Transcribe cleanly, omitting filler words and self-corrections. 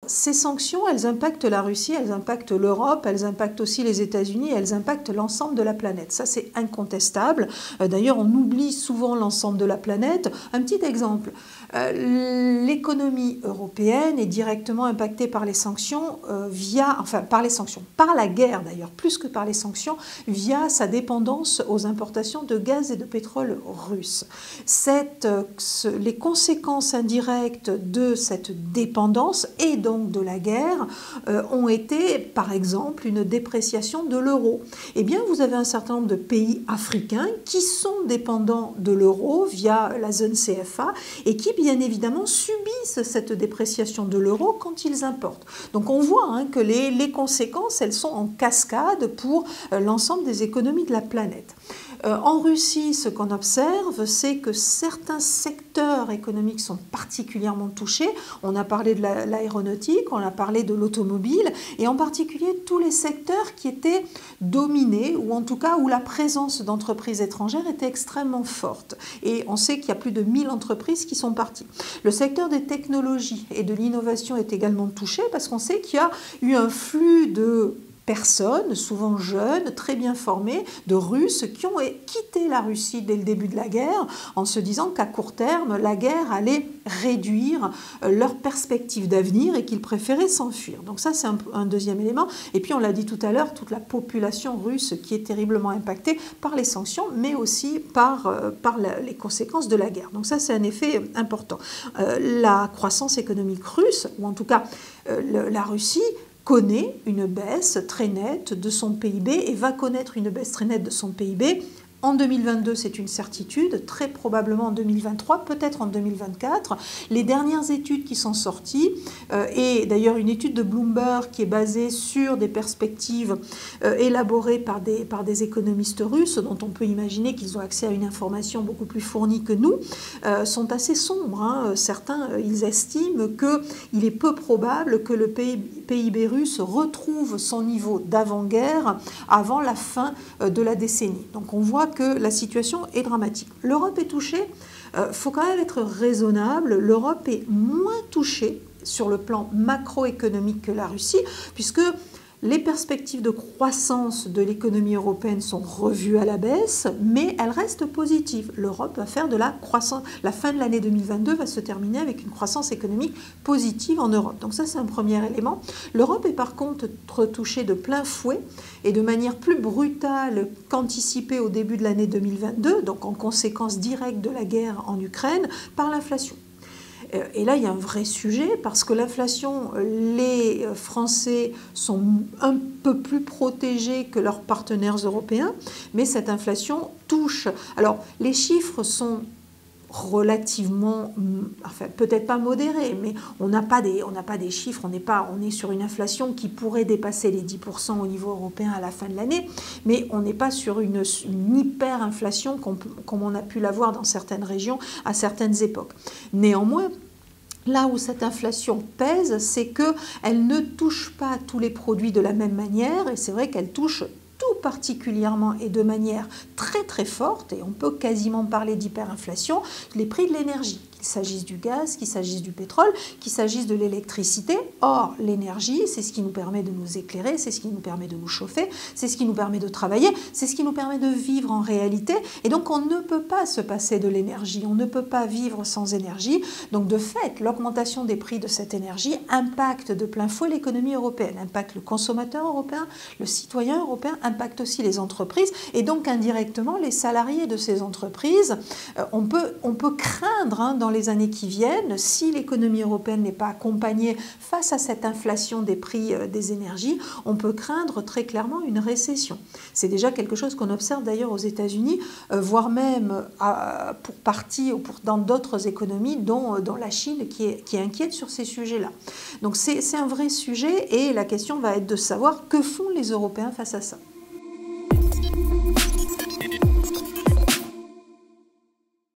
Ces sanctions, elles impactent la Russie, elles impactent l'Europe, elles impactent aussi les États-Unis, elles impactent l'ensemble de la planète. Ça, c'est incontestable. D'ailleurs, on oublie souvent l'ensemble de la planète. Un petit exemple, l'économie européenne est directement impactée par les sanctions par la guerre d'ailleurs, plus que par les sanctions, via sa dépendance aux importations de gaz et de pétrole russe. Les conséquences indirectes de cette dépendance et donc de la guerre ont été, par exemple, une dépréciation de l'euro. Eh bien, vous avez un certain nombre de pays africains qui sont dépendants de l'euro via la zone CFA et qui, bien évidemment, subissent cette dépréciation de l'euro quand ils importent. Donc, on voit que les conséquences, elles sont en cascade pour l'ensemble des économies de la planète. En Russie, ce qu'on observe, c'est que certains secteurs économiques sont particulièrement touchés. On a parlé de l'aéronautique, on a parlé de l'automobile, et en particulier tous les secteurs qui étaient dominés, ou en tout cas où la présence d'entreprises étrangères était extrêmement forte. Et on sait qu'il y a plus de 1000 entreprises qui sont parties. Le secteur des technologies et de l'innovation est également touché parce qu'on sait qu'il y a eu un flux de personnes, souvent jeunes, très bien formées, de Russes qui ont quitté la Russie dès le début de la guerre en se disant qu'à court terme, la guerre allait réduire leurs perspectives d'avenir et qu'ils préféraient s'enfuir. Donc ça, c'est un deuxième élément. Et puis, on l'a dit tout à l'heure, toute la population russe qui est terriblement impactée par les sanctions, mais aussi par les conséquences de la guerre. Donc ça, c'est un effet important. La croissance économique russe, ou en tout cas la Russie, connaît une baisse très nette de son PIB et va connaître une baisse très nette de son PIB. En 2022, c'est une certitude, très probablement en 2023, peut-être en 2024. Les dernières études qui sont sorties, et d'ailleurs une étude de Bloomberg qui est basée sur des perspectives élaborées par des économistes russes, dont on peut imaginer qu'ils ont accès à une information beaucoup plus fournie que nous, sont assez sombres. Certains, ils estiment qu'il est peu probable que le PIB russe retrouve son niveau d'avant-guerre avant la fin de la décennie. Donc on voit que la situation est dramatique. L'Europe est touchée, faut quand même être raisonnable, l'Europe est moins touchée sur le plan macroéconomique que la Russie, puisque les perspectives de croissance de l'économie européenne sont revues à la baisse, mais elles restent positives. L'Europe va faire de la croissance. La fin de l'année 2022 va se terminer avec une croissance économique positive en Europe. Donc ça, c'est un premier élément. L'Europe est par contre touchée de plein fouet et de manière plus brutale qu'anticipée au début de l'année 2022, donc en conséquence directe de la guerre en Ukraine, par l'inflation. Et là, il y a un vrai sujet parce que l'inflation, les Français sont un peu plus protégés que leurs partenaires européens, mais cette inflation touche. Alors, les chiffres sont relativement, enfin peut-être pas modérés, mais on n'a pas des chiffres, on est sur une inflation qui pourrait dépasser les 10% au niveau européen à la fin de l'année, mais on n'est pas sur une hyperinflation comme on a pu l'avoir dans certaines régions à certaines époques. Néanmoins, là où cette inflation pèse, c'est qu'elle ne touche pas tous les produits de la même manière, et c'est vrai qu'elle touche tout particulièrement et de manière très très forte, et on peut quasiment parler d'hyperinflation, les prix de l'énergie, qu'il s'agisse du gaz, qu'il s'agisse du pétrole, qu'il s'agisse de l'électricité. Or, l'énergie, c'est ce qui nous permet de nous éclairer, c'est ce qui nous permet de nous chauffer, c'est ce qui nous permet de travailler, c'est ce qui nous permet de vivre en réalité, et donc on ne peut pas se passer de l'énergie, on ne peut pas vivre sans énergie. Donc de fait, l'augmentation des prix de cette énergie impacte de plein fouet l'économie européenne, impacte le consommateur européen, le citoyen européen, impacte aussi les entreprises, et donc indirectement les salariés de ces entreprises. On peut craindre dans les années qui viennent, si l'économie européenne n'est pas accompagnée face à cette inflation des prix des énergies, on peut craindre très clairement une récession. C'est déjà quelque chose qu'on observe d'ailleurs aux États-Unis, voire même pour partie ou dans d'autres économies, dont la Chine qui est inquiète sur ces sujets-là. Donc c'est un vrai sujet, et la question va être de savoir que font les Européens face à ça.